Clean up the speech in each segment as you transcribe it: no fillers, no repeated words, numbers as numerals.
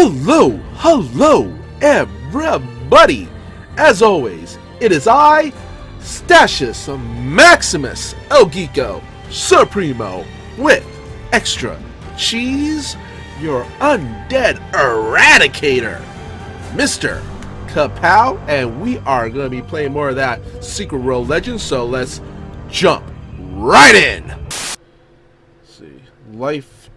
Hello, everybody! As always, it is I, Statius Maximus El Geeko Supremo, with extra cheese, your undead eradicator, Mr.KaPao, and we are going to be playing more of that Secret World Legends, so let's jump right in! Let's see, life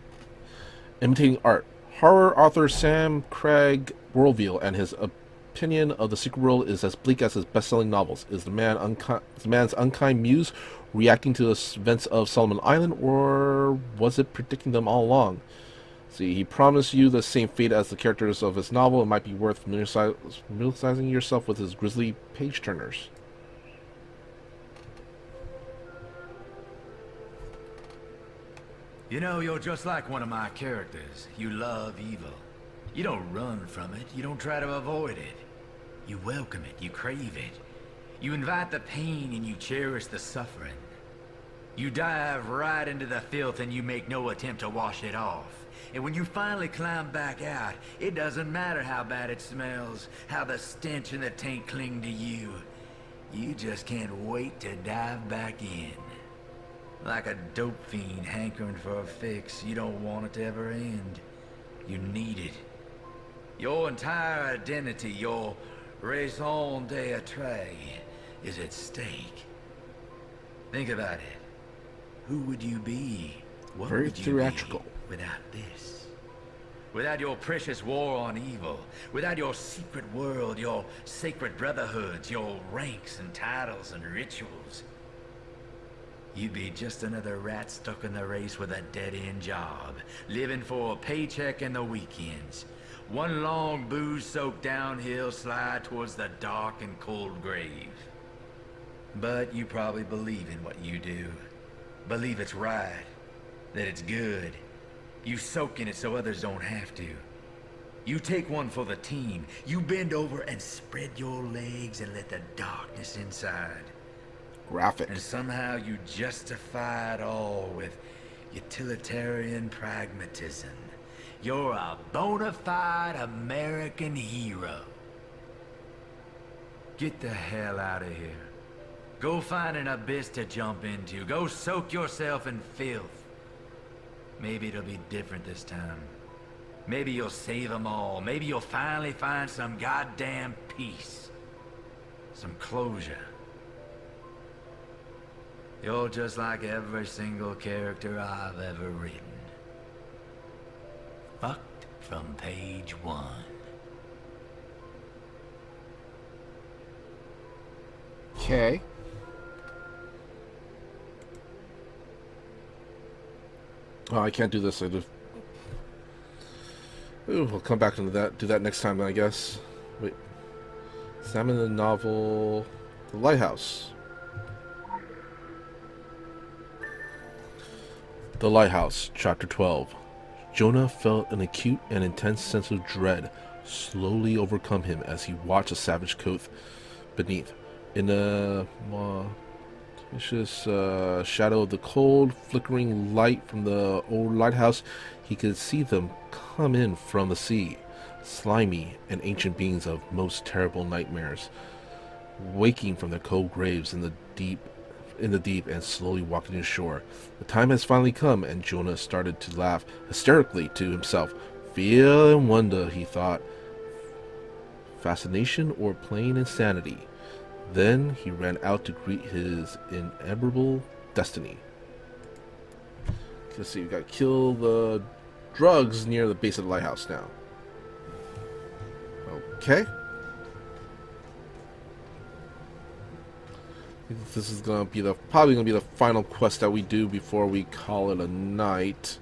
imitating art. Horror author Sam Craig Worldview and his opinion of the secret world is as bleak as his best-selling novels. Is the man's unkind muse reacting to the events of Solomon Island, or was it predicting them all along? See, he promised you the same fate as the characters of his novel. It might be worth familiarizing yourself with his grisly page-turners. You know, you're just like one of my characters. You love evil. You don't run from it. You don't try to avoid it. You welcome it. You crave it. You invite the pain and you cherish the suffering. You dive right into the filth and you make no attempt to wash it off. And when you finally climb back out, it doesn't matter how bad it smells, how the stench and the taint cling to you. You just can't wait to dive back in. Like a dope fiend hankering for a fix, you don't want it to ever end. You need it. Your entire identity, your raison d'etre, is at stake. Think about it. Who would you be? What Very would you theatrical. be without this? Without your precious war on evil, without your secret world, your sacred brotherhoods, your ranks and titles and rituals. You'd be just another rat stuck in the race with a dead-end job, living for a paycheck and the weekends. One long booze-soaked downhill slide towards the dark and cold grave. But you probably believe in what you do. Believe it's right, that it's good. You soak in it so others don't have to. You take one for the team. You bend over and spread your legs and let the darkness inside. Graphic. And somehow you justify it all with utilitarian pragmatism. You're a bona fide American hero. Get the hell out of here. Go find an abyss to jump into. Go soak yourself in filth. Maybe it'll be different this time. Maybe you'll save them all. Maybe you'll finally find some goddamn peace. Some closure. You're just like every single character I've ever written. Fucked from page 1. Okay. Oh, I can't do this. I just... Ooh, we'll come back into that. Do that next time, I guess. Wait. Sam in the novel... The Lighthouse. The Lighthouse, Chapter 12. Jonah felt an acute and intense sense of dread slowly overcome him as he watched a savage coast beneath. In the vicious shadow of the cold, flickering light from the old lighthouse, he could see them come in from the sea, slimy and ancient beings of most terrible nightmares, waking from their cold graves in the deep and slowly walking ashore. The time has finally come, and Jonah started to laugh hysterically to himself. Fear and wonder, he thought. Fascination or plain insanity? Then he ran out to greet his inevitable destiny. Let's see, we got to kill the drugs near the base of the lighthouse now. Okay. This is gonna be probably gonna be the final quest that we do before we call it a night.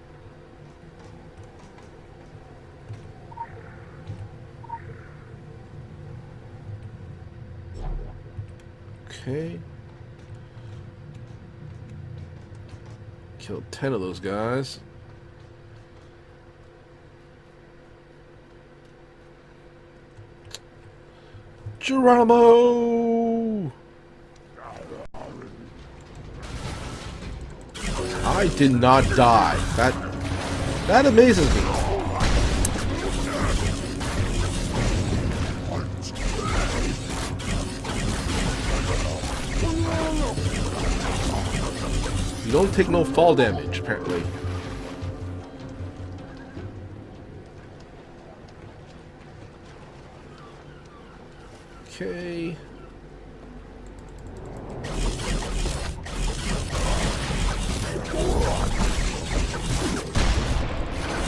Okay. Killed 10 of those guys. Geronimo! I did not die. That amazes me. don't take no fall damage, apparently. Okay.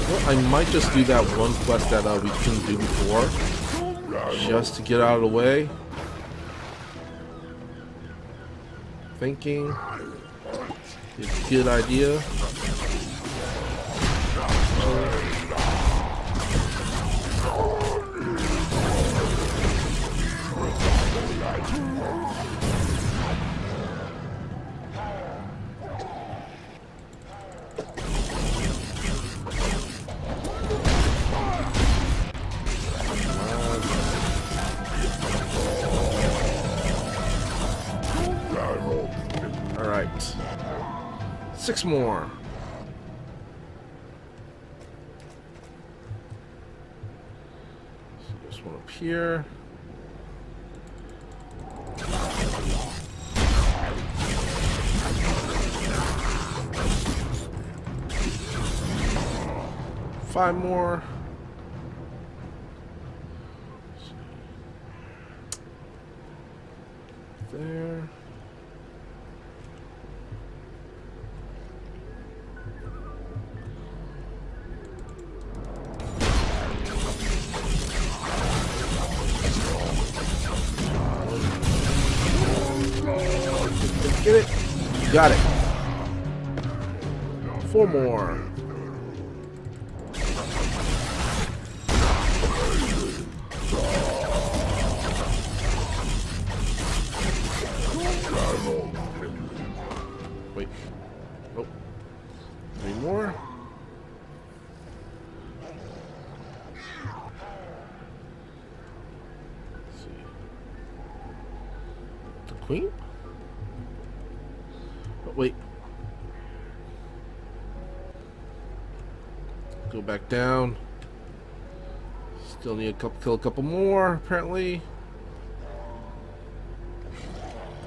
Well, I might just do that one quest that we couldn't do before, just to get out of the way. Thinking, it's a good idea. Alright. 6 more. So there's one up here. Five more. There. Get it? Got it. 4 more. Wait. Oh. 3 more. Let's see. The queen? Oh, wait. Go back down. Still need to kill a couple more, apparently.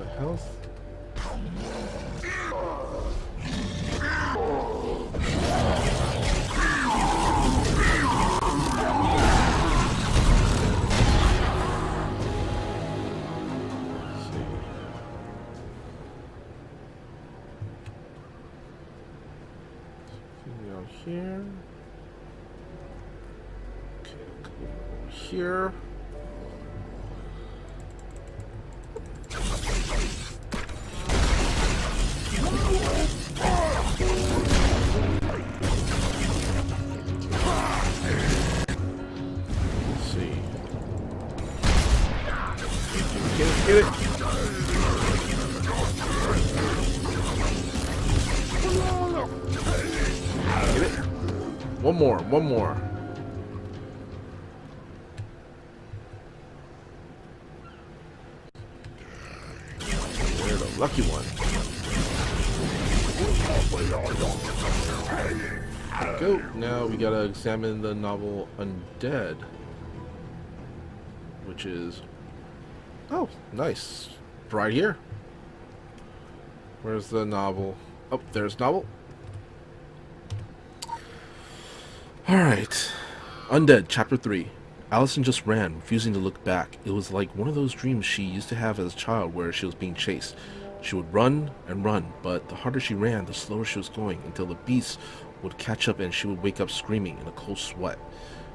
The health. Here. Okay, come over here. Let's see. Get it. One more. They're the lucky one. Go. Now we gotta examine the novel Undead. Which is... Oh, nice. Right here. Where's the novel? Oh, there's novel. Alright. Undead, Chapter 3. Allison just ran, refusing to look back. It was like one of those dreams she used to have as a child where she was being chased. She would run and run, but the harder she ran, the slower she was going, until the beasts would catch up and she would wake up screaming in a cold sweat.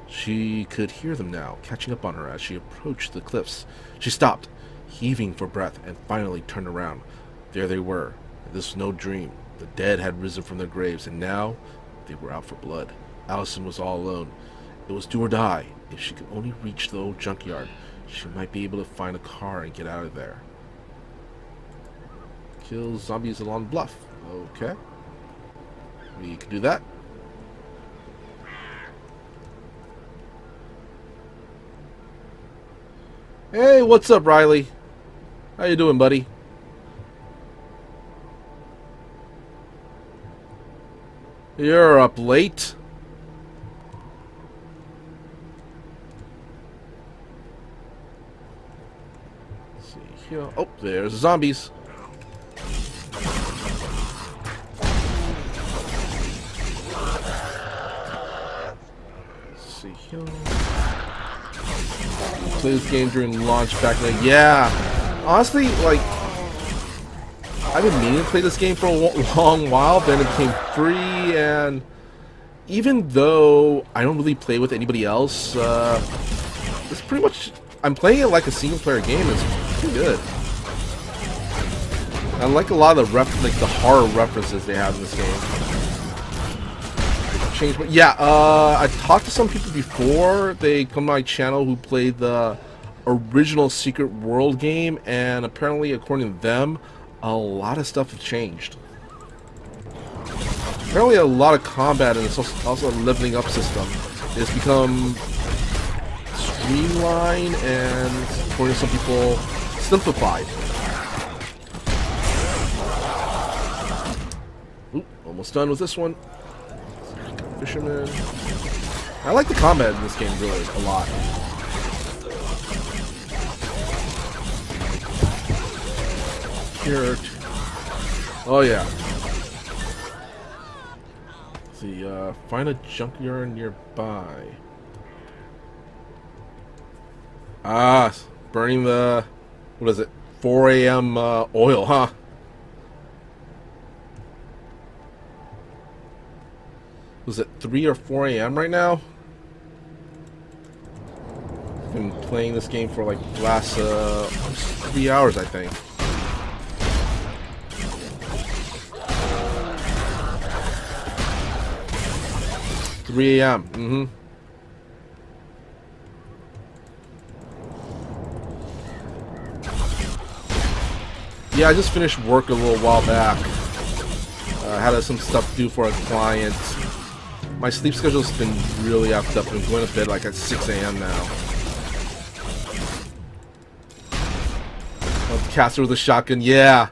She could hear them now, catching up on her as she approached the cliffs. She stopped, heaving for breath, and finally turned around. There they were. This was no dream. The dead had risen from their graves, and now they were out for blood. Allison was all alone. It was do or die. If she could only reach the old junkyard, she might be able to find a car and get out of there. Kill zombies along the bluff. Okay. We can do that. Hey, what's up, Riley? How you doing, buddy? You're up late. Let's see here. Oh, there's the zombies. Played this game during launch back then. Yeah, honestly, like, I've been meaning to play this game for a long while. Then it became free, and even though I don't really play with anybody else, it's pretty much, I'm playing it like a single player game. It's pretty good. I like a lot of the the horror references they have in this game. Change, but yeah, I talked to some people before they come to my channel who played the original Secret World game, and apparently, according to them, a lot of stuff has changed. Apparently, a lot of combat and it's also a leveling up system has become streamlined and, according to some people, simplified. Ooh, almost done with this one. Fisherman. I like the combat in this game really a lot. Here. Oh yeah. Let's see, find a junkyard nearby. Ah, burning the, what is it? 4 a.m. Oil, huh? Was it 3 or 4 a.m. right now? I've been playing this game for like the last 3 hours, I think. Three a.m. Mm-hmm. Yeah, I just finished work a little while back. I had some stuff to do for a client. My sleep schedule's been really effed up. I'm going to bed like at 6 a.m. now. Caster with a shotgun, yeah.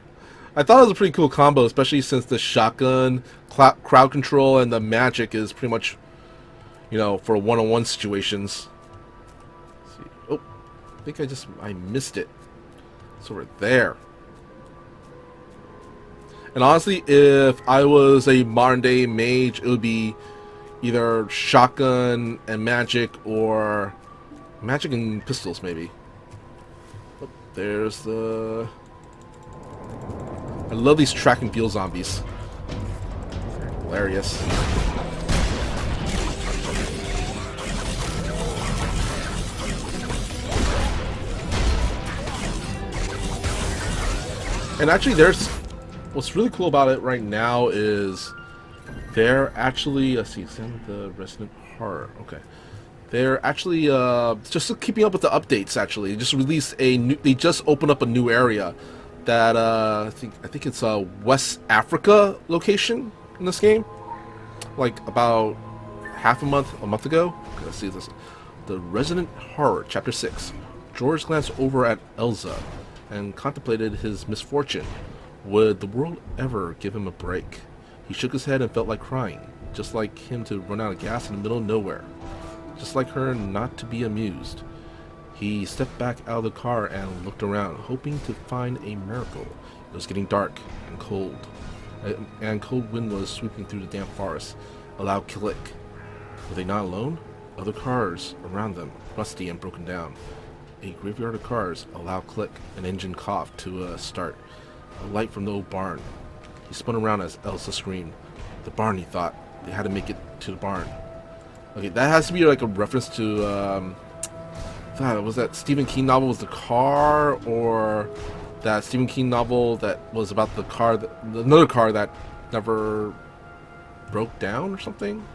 I thought it was a pretty cool combo, especially since the shotgun, crowd control, and the magic is pretty much, you know, for one-on-one situations. Let's see. Oh, I think I missed it. It's over there. And honestly, if I was a modern-day mage, it would be either shotgun and magic, or magic and pistols, maybe. Oh, there's the... I love these track and field zombies. They're hilarious. And actually, there's... What's really cool about it right now is they're actually, let's see, examine the resident horror. Okay, they're actually just keeping up with the updates. Actually, they just released a new. They just opened up a new area that I think it's a West Africa location in this game. Like about a month ago. Okay, let's see this. The Resident Horror, Chapter 6. George glanced over at Elsa and contemplated his misfortune. Would the world ever give him a break? He shook his head and felt like crying, just like him to run out of gas in the middle of nowhere, just like her not to be amused. He stepped back out of the car and looked around, hoping to find a miracle. It was getting dark and cold, and cold wind was sweeping through the damp forest. A loud click. Were they not alone? Other cars around them, rusty and broken down. A graveyard of cars, a loud click, an engine coughed to start. A light from the old barn. He spun around as Elsa screamed. The barn, he thought. They had to make it to the barn. Okay, that has to be like a reference to, was that Stephen King novel was The Car, or that Stephen King novel that was about the car, another car that never broke down or something?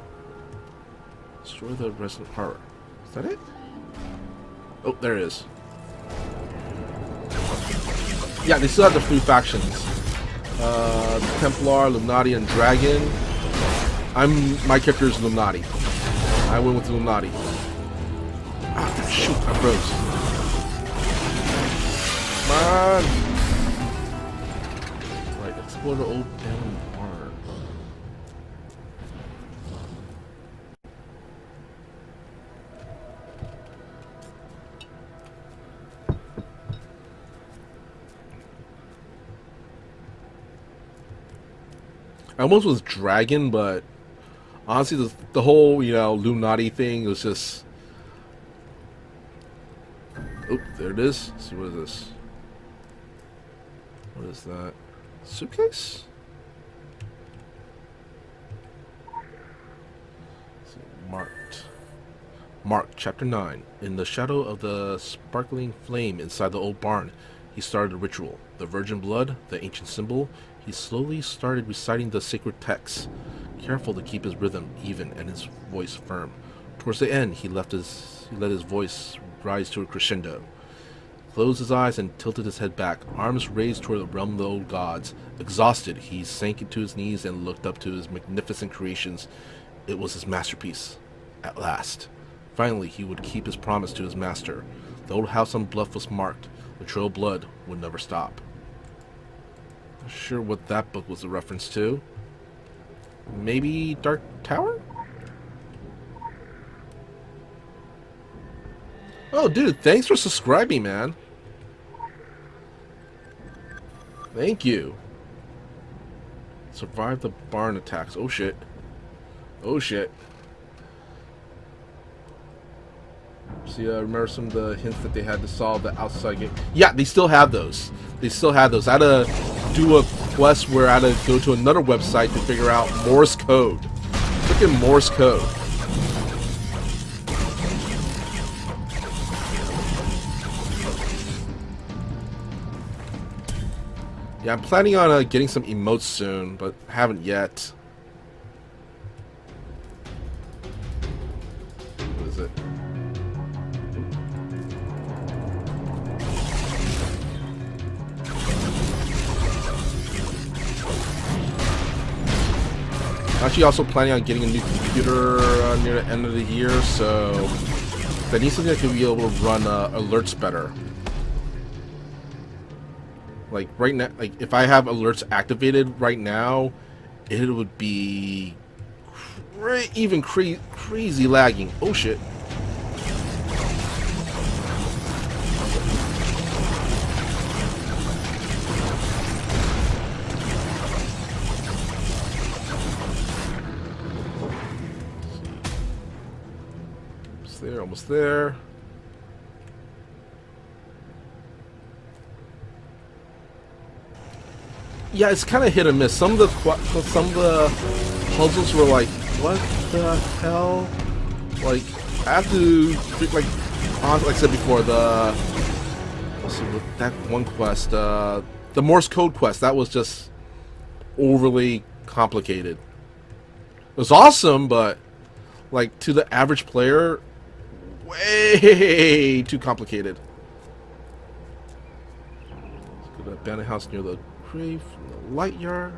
Destroy the resident horror. Is that it? Oh, there it is. Yeah, they still have the three factions. Templar, Illuminati, and Dragon. My character is Illuminati. I went with Illuminati. Ah, shoot, I froze. Come on! Right, explore the old abandoned barn. I almost was Dragon, but honestly, the whole, Illuminati thing was just there it is. Let's see, what is this? What is that? Suitcase? Let's see, Mark, Chapter 9. In the shadow of the sparkling flame inside the old barn, he started a ritual. The virgin blood, the ancient symbol, he slowly started reciting the sacred texts, careful to keep his rhythm even and his voice firm. Towards the end, he let his voice rise to a crescendo. Closed his eyes and tilted his head back, arms raised toward the realm of the old gods. Exhausted, he sank into his knees and looked up to his magnificent creations. It was his masterpiece. At last. Finally, he would keep his promise to his master. The old house on bluff was marked. The trail of blood would never stop. Not sure what that book was a reference to. Maybe Dark Tower? Oh, dude, thanks for subscribing, man. Thank you. Survive the barn attacks. Oh, shit. Oh, shit. See, I remember some of the hints that they had to solve the outside game. Yeah, they still have those. They still have those. I had to do a quest where I had to go to another website to figure out Morse code. Freaking Morse code. Yeah, I'm planning on getting some emotes soon, but haven't yet. What is it? I'm actually also planning on getting a new computer near the end of the year, so I need something that can be able to run alerts better. Like right now, like if I have alerts activated right now, it would be crazy lagging. Oh shit. Almost there. Yeah, it's kind of hit or miss. Some of the puzzles were like, what the hell? Like, I have to like I said before, let's see, with that one quest, the Morse code quest, that was just overly complicated. It was awesome, but like to the average player, way too complicated. Let's go to the abandoned house near the grave from the light yard.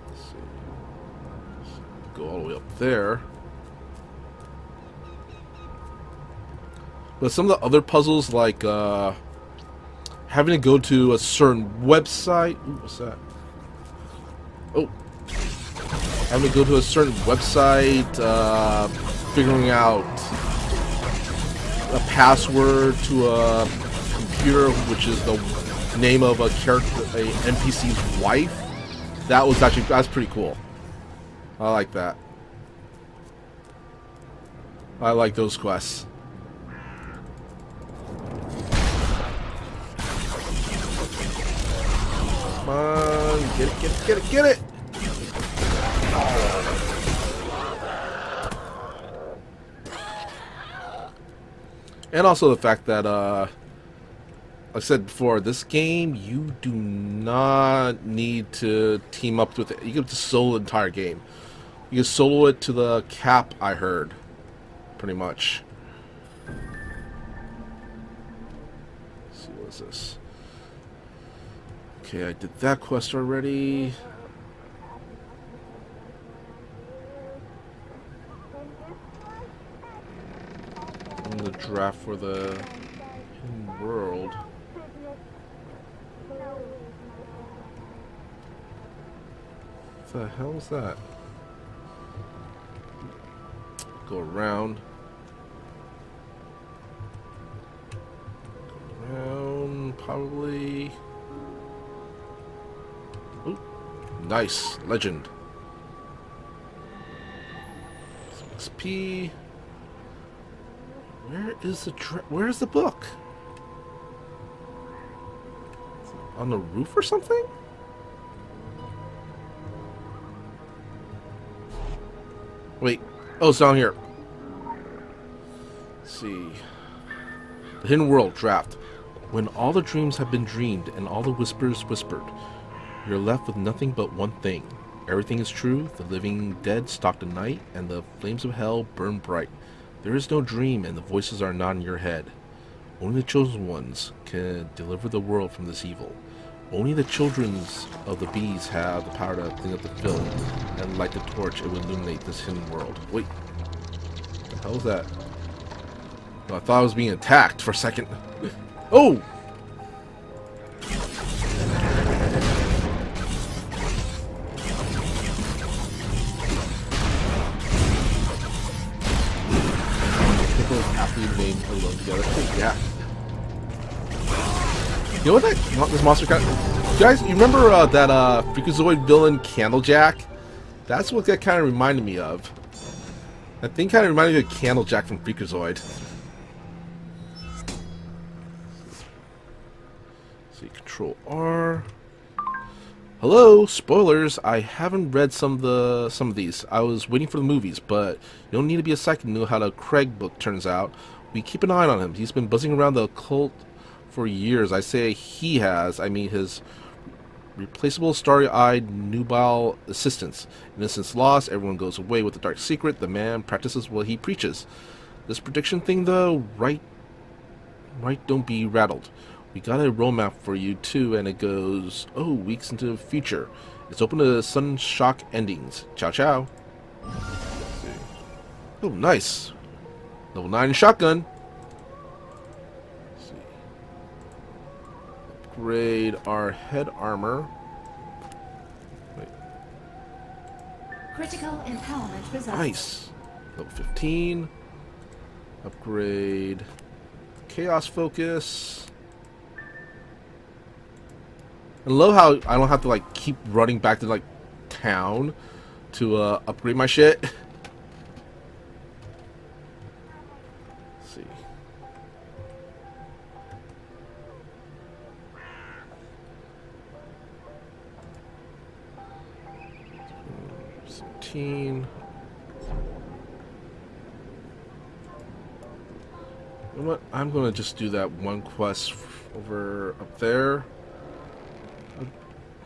Let's see. Let's go all the way up there. But some of the other puzzles, like having to go to a certain website. Ooh, what's that? Oh. Having to go to a certain website, figuring out a password to a computer, which is the name of a character, a NPC's wife. That's pretty cool. I like that. I like those quests. Come on, get it! And also the fact that, like I said before, this game, you do not need to team up with it. You can just solo the entire game. You can solo it to the cap, I heard. Pretty much. Let's see, what is this? Okay, I did that quest already. The draft for the hidden world. What the hell is that? Go around. Go around, probably. Ooh, nice. Legend. Some P. Where is the book? On the roof or something? Wait. Oh, it's down here. Let's see. The Hidden World draft. When all the dreams have been dreamed and all the whispers whispered, you're left with nothing but one thing. Everything is true, the living dead stalk the night, and the flames of hell burn bright. There is no dream, and the voices are not in your head. Only the chosen ones can deliver the world from this evil. Only the children of the bees have the power to clean up the film and light the torch. It will illuminate this hidden world. Wait. What the hell is that? Oh, I thought I was being attacked for a second. Oh! Happy Maine alone together. Oh, yeah. You know what this monster kind of... You guys, you remember that Freakazoid villain Candlejack? That's what that kind of reminded me of. That thing kind of reminded me of Candlejack from Freakazoid. See, Control R. Hello, spoilers. I haven't read some of these. I was waiting for the movies, but you don't need to be a psychic to know how the Craig book turns out. We keep an eye on him. He's been buzzing around the occult for years. I say he has. I mean his replaceable starry-eyed nubile assistants. Innocence lost. Everyone goes away with the dark secret. The man practices what he preaches. This prediction thing, though, right? Don't be rattled. We got a roadmap for you too, and it goes, oh, weeks into the future. It's open to sudden shock endings. Ciao, ciao. Let's see. Oh, nice. Level 9 shotgun. Let's see. Upgrade our head armor. Wait. Critical empowerment results. Nice. Level 15. Upgrade chaos focus. I love how I don't have to like keep running back to like town to upgrade my shit. Let's see. $17. You know what? I'm gonna just do that one quest over up there.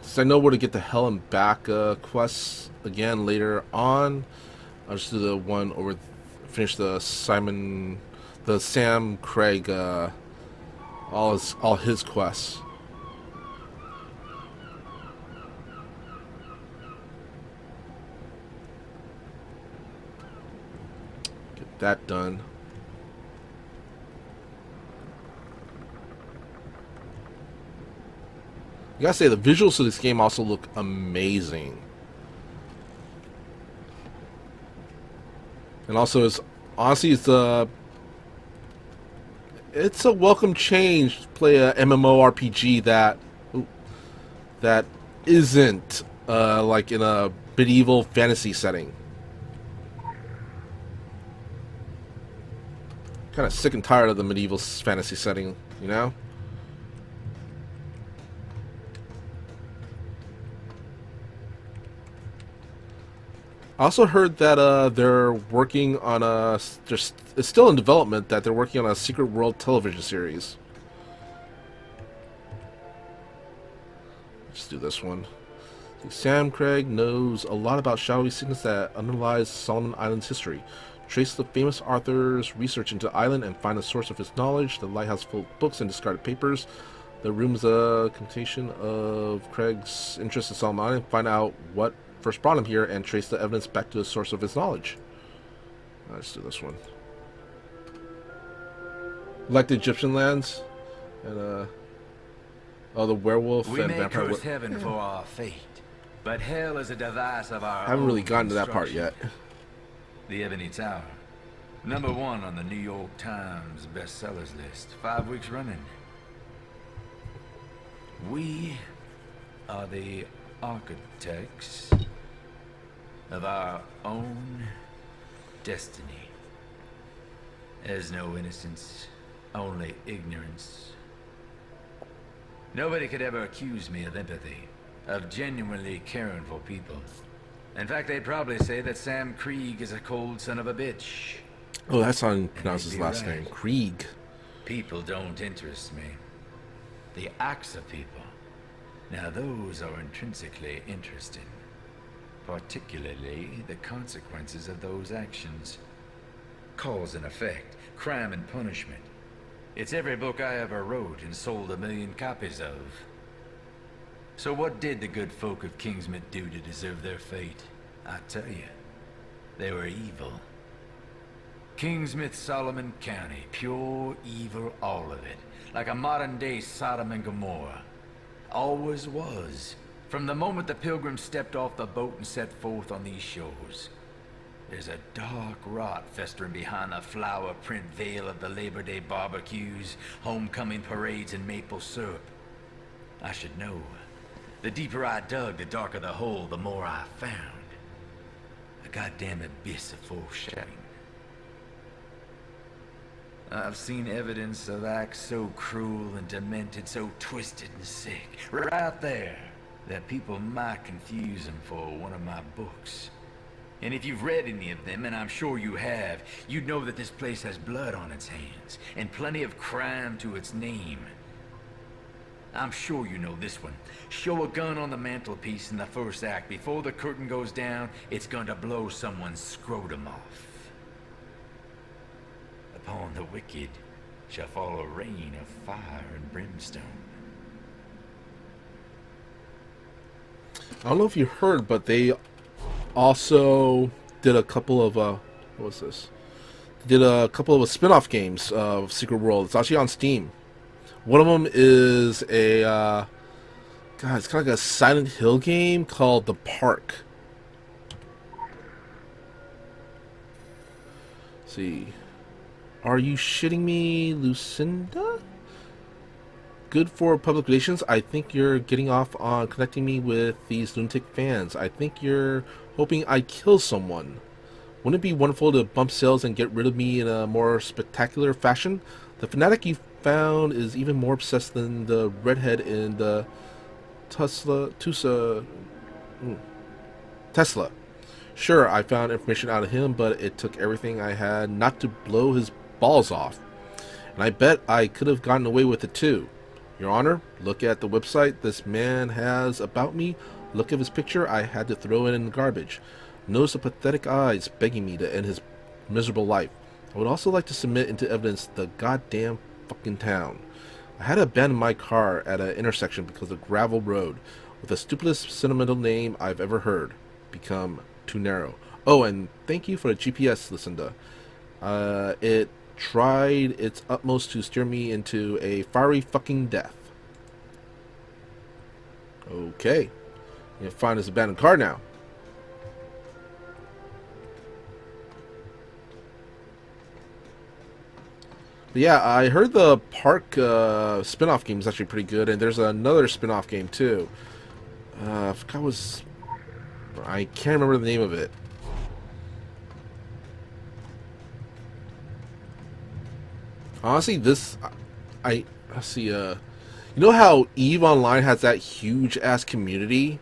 Since I know where to get the Hell and Back quests again later on, I'll just do the one over, finish the Sam Craig, all his quests. Get that done. I gotta say, the visuals of this game also look amazing. And also, it's a welcome change to play a MMORPG that isn't like in a medieval fantasy setting. Kind of sick and tired of the medieval fantasy setting, you know? I also heard that they're working on it's still in development, that they're working on a Secret World television series. Let's do this one. Sam Craig knows a lot about shadowy sickness that underlies Solomon Island's history. Trace the famous author's research into the island and find the source of his knowledge. The lighthouse full of books and discarded papers. The room's a connotation of Craig's interest in Solomon Island. Find out what first brought him here and trace the evidence back to the source of his knowledge. Let's do this one. Like the Egyptian lands, and oh, the werewolf we and may vampire. curse heaven for our fate, but hell is a device of our I haven't really own gotten to that part construction. yet. The Ebony Tower, #1 on the New York Times bestsellers list, 5 weeks running. We are the architects of our own destiny. There's no innocence, only ignorance. Nobody could ever accuse me of empathy, of genuinely caring for people. In fact, they'd probably say that Sam Krieg is a cold son of a bitch. Oh, that's how you pronounce his last name. Krieg. People don't interest me. The acts of people, now those are intrinsically interesting. Particularly the consequences of those actions. Cause and effect, crime and punishment. It's every book I ever wrote and sold 1 million copies of. So what did the good folk of Kingsmouth do to deserve their fate? I tell you, they were evil. Kingsmouth, Solomon County, pure evil, all of it. Like a modern-day Sodom and Gomorrah. Always was. From the moment the pilgrims stepped off the boat and set forth on these shores. There's a dark rot festering behind the flower print veil of the Labor Day barbecues, homecoming parades, and maple syrup. I should know. The deeper I dug, the darker the hole, the more I found. A goddamn abyss of foreshadowing. I've seen evidence of acts so cruel and demented, so twisted and sick, right there, that people might confuse them for one of my books. And if you've read any of them, and I'm sure you have, you'd know that this place has blood on its hands, and plenty of crime to its name. I'm sure you know this one. Show a gun on the mantelpiece in the first act. Before the curtain goes down, it's going to blow someone's scrotum off. Upon the wicked shall fall a rain of fire and brimstone. I don't know if you heard, but they also did a couple of what was this? They did a couple of spin-off games of Secret World. It's actually on Steam. One of them is a God, it's kind of like a Silent Hill game called The Park. Let's see. Are you shitting me, Lucinda? Good for public relations. I think you're getting off on connecting me with these lunatic fans. I think you're hoping I kill someone. Wouldn't it be wonderful to bump sales and get rid of me in a more spectacular fashion? The fanatic you found is even more obsessed than the redhead in the Tesla. Sure, I found information out of him, but it took everything I had not to blow his balls off. And I bet I could have gotten away with it too. Your Honor, look at the website this man has about me. Look at his picture. I had to throw it in the garbage. Notice the pathetic eyes begging me to end his miserable life. I would also like to submit into evidence the goddamn fucking town. I had to abandon my car at an intersection because of gravel road with the stupidest sentimental name I've ever heard become too narrow. Oh, and thank you for the GPS, Lucinda. It tried its utmost to steer me into a fiery fucking death. Okay. You can find this abandoned car now. But yeah, I heard the Park spin-off game is actually pretty good, and there's another spin-off game too. I forgot I can't remember the name of it. Honestly, I see. You know how EVE Online has that huge ass community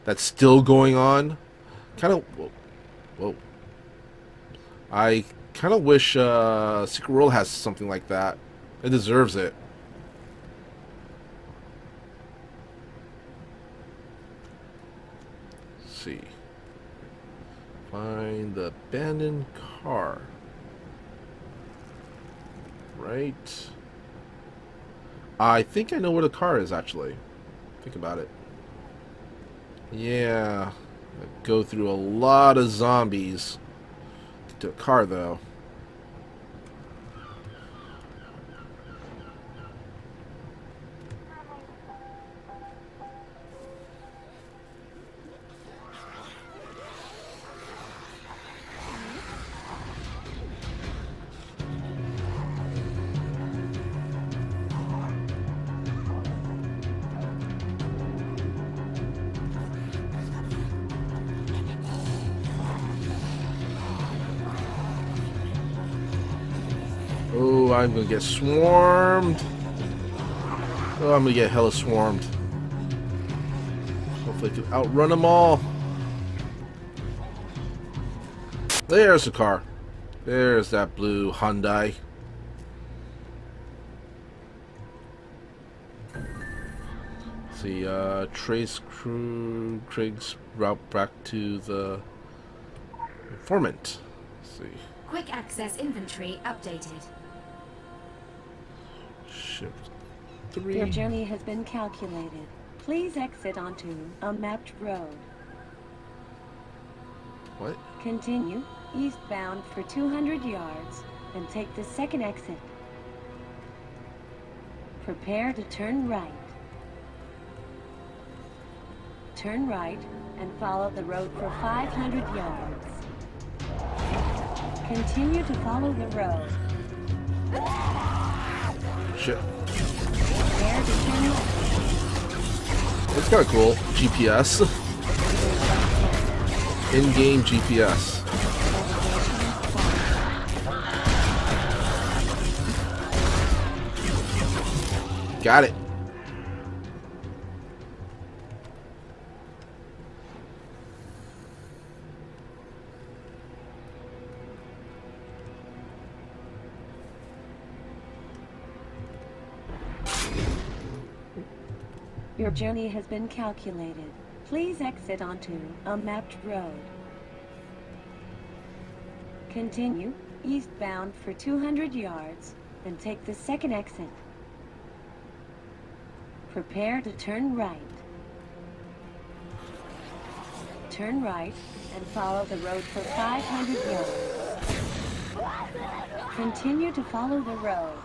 that's still going on? Kind of. Whoa. I kind of wish Secret World has something like that. It deserves it. Let's see. Find the abandoned car. Right. I think I know where the car is, actually. Think about it. Yeah. Go through a lot of zombies. Get to a car, though. Oh, I'm gonna get swarmed. Oh, I'm gonna get hella swarmed. Hopefully I can outrun them all. There's the car. There's that blue Hyundai. Let's see, trace Craig's route back to the informant. Let's see. Quick access inventory updated. Shift Your 3. journey has been calculated. Please exit onto a mapped road. What? Continue eastbound for 200 yards and take the second exit. Prepare to turn right. Turn right and follow the road for 500 yards. Continue to follow the road. Shit. Prepare to turn left. It's kind of cool. GPS. In-game GPS. Got it. Your journey has been calculated. Please exit onto a mapped road. Continue eastbound for 200 yards and take the second exit. Prepare to turn right. Turn right and follow the road for 500 yards. Continue to follow the road.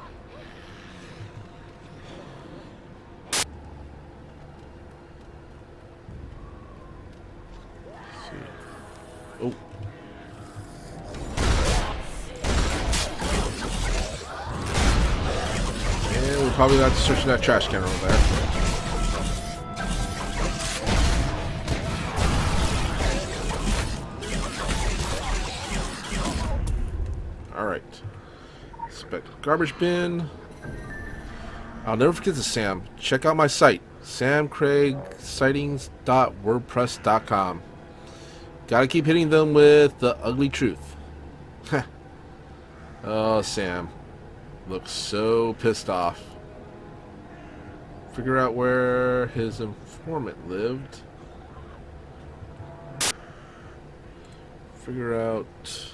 Oh. And we're probably not searching that trash can over there. Alright. Inspect garbage bin. I'll never forget this, Sam. Check out my site, samcraigsightings.wordpress.com. Gotta keep hitting them with the ugly truth. Oh, Sam. Looks so pissed off. Figure out where his informant lived. Figure out...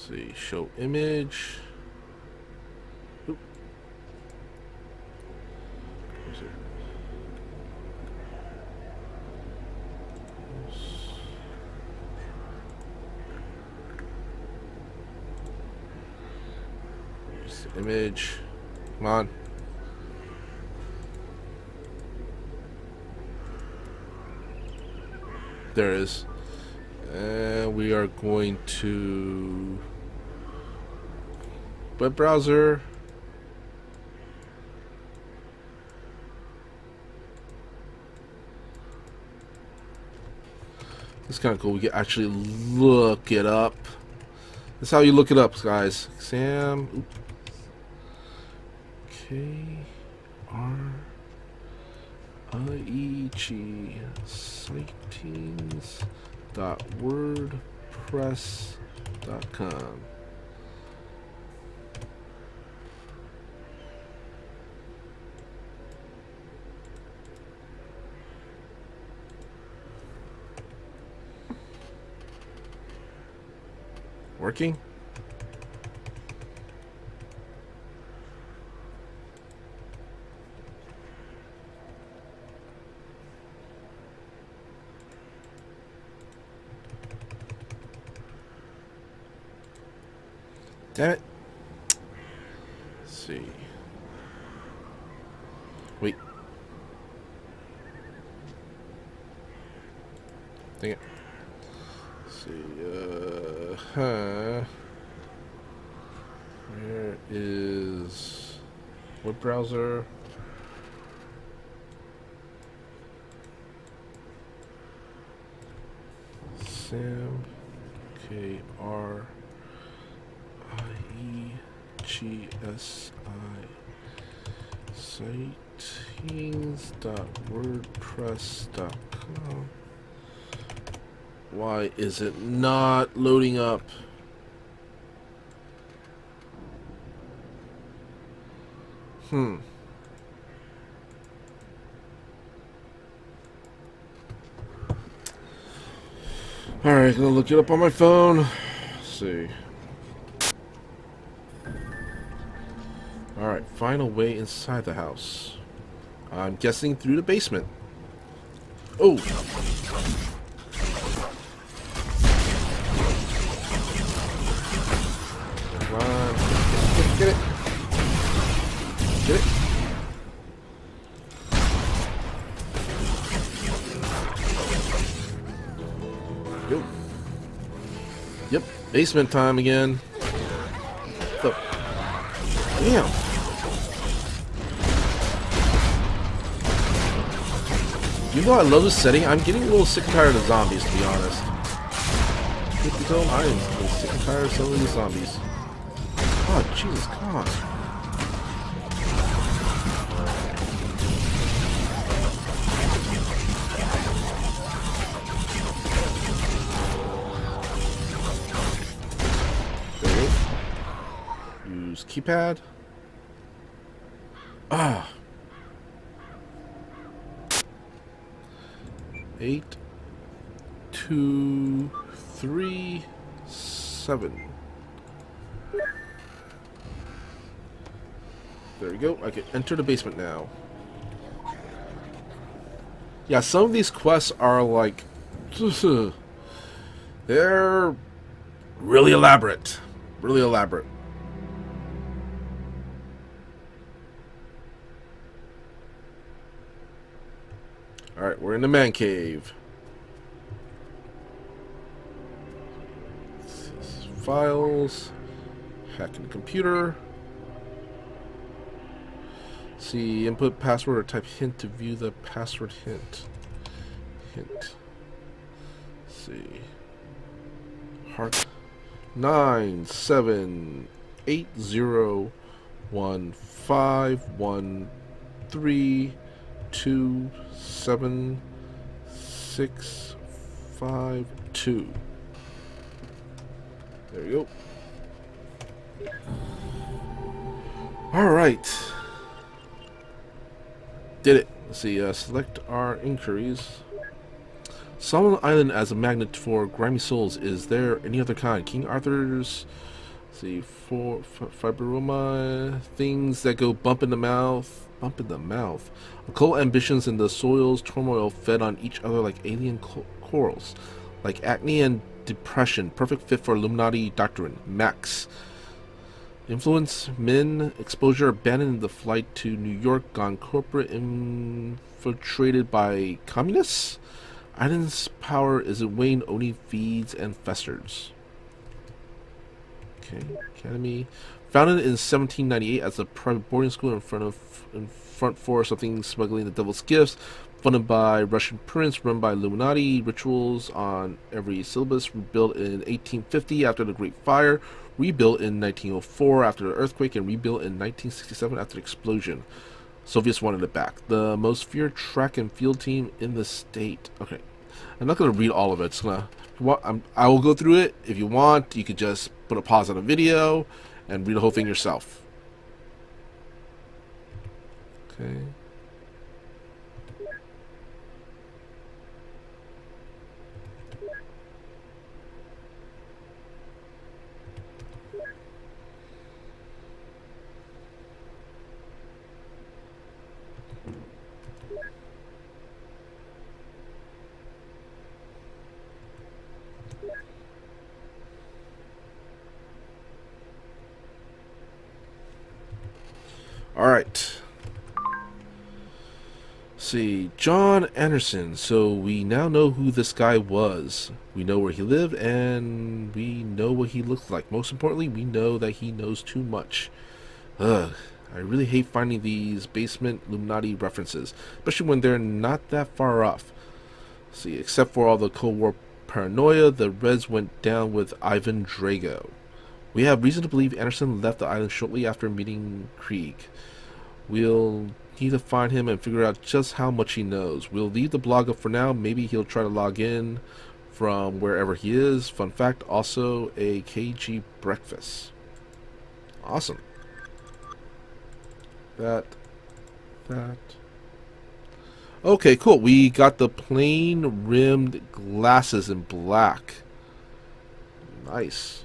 see, show image. Oop. Where's it? Here's the image. Come on. There it is. And we are going to web browser. It's kind of cool. We can actually look it up. That's how you look it up, guys. Sam. K-R-I-E-G sightings.wordpress.com. Working? Damn it. Let's see. Wait. Dang it. Let's see. Where is... web browser. Sam KRIEGSI sightings.wordpress.com. Why is it not loading up? Alright, gonna look it up on my phone. Let's see. Alright, find a way inside the house. I'm guessing through the basement. Oh! Come on. Get it. Get it. Yo. Yep, basement time again. So, damn. Even though I love this setting, I'm getting a little sick and tired of zombies, to be honest. Truth be told, I am getting sick and tired of some of these zombies. Oh, Jesus, come on. Use keypad. Ah. 8, 2, 3, 7. There we go. I can enter the basement now. Yeah, some of these quests are like they're really elaborate. Really elaborate. Alright, we're in the man cave. Files. Hacking the computer. See, input password or type hint to view the password hint. Hint. Let's see. Heart. 9 7 8 0 1 5 1 3 2 7 6 5 2. There we go. All right. Did it. Let's see. Select our inquiries. Solomon Island as a magnet for grimy souls. Is there any other kind? King Arthur's. Let's see. For fibroma things that go bump in the mouth. Bump in the mouth. Occult ambitions in the soil's turmoil fed on each other like alien corals. Like acne and depression. Perfect fit for Illuminati doctrine. Max. Influence, men, exposure, abandoned the flight to New York, gone corporate, infiltrated by communists? Island's power is it waned, only feeds and festers. Okay, academy. Founded in 1798 as a private boarding school in front for something smuggling the devil's gifts. Funded by Russian prince, run by Illuminati, rituals on every syllabus. Rebuilt in 1850 after the Great Fire. Rebuilt in 1904 after the earthquake, and rebuilt in 1967 after the explosion. Soviets wanted it back. The most feared track and field team in the state. Okay, I'm not going to read all of it. It's gonna. I will go through it. If you want, you could just put a pause on the video and read the whole thing yourself. Okay. Alright. See, John Anderson. So we now know who this guy was. We know where he lived, and we know what he looked like. Most importantly, we know that he knows too much. Ugh. I really hate finding these basement Illuminati references, especially when they're not that far off. See, except for all the Cold War paranoia, the Reds went down with Ivan Drago. We have reason to believe Anderson left the island shortly after meeting Krieg. We'll need to find him and figure out just how much he knows. We'll leave the blog up for now. Maybe he'll try to log in from wherever he is. Fun fact, also a KG breakfast. Awesome. That. Okay, cool. We got the plain rimmed glasses in black. Nice.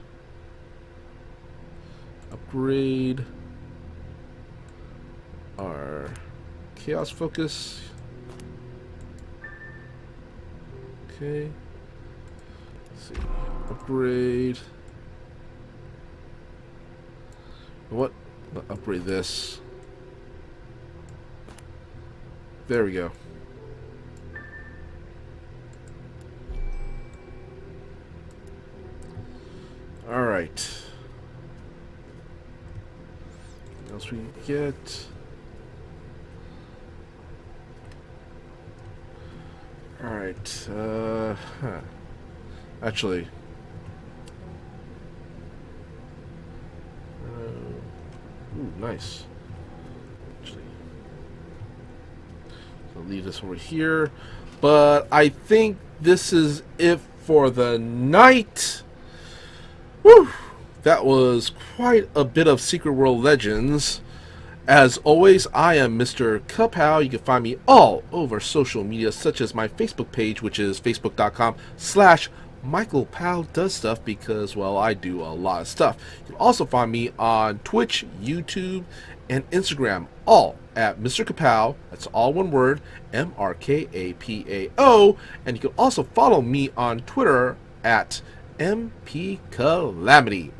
Upgrade our chaos focus. Okay. Let's see. Upgrade. What? Upgrade this. There we go. All right. What else we get? All right. Actually. Ooh, nice. Actually, I'll leave this over here. But I think this is it for the night. Whew! That was quite a bit of Secret World Legends. As always, I am MrKaPao. You can find me all over social media, such as my Facebook page, which is facebook.com/MichaelPao because, well, I do a lot of stuff. You can also find me on Twitch, YouTube, and Instagram, all at MrKaPao. That's all one word, MrKaPao. And you can also follow me on Twitter at MPCalamity.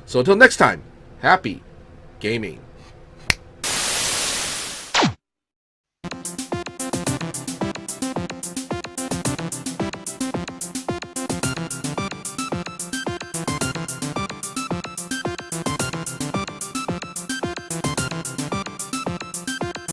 So until next time, happy gaming.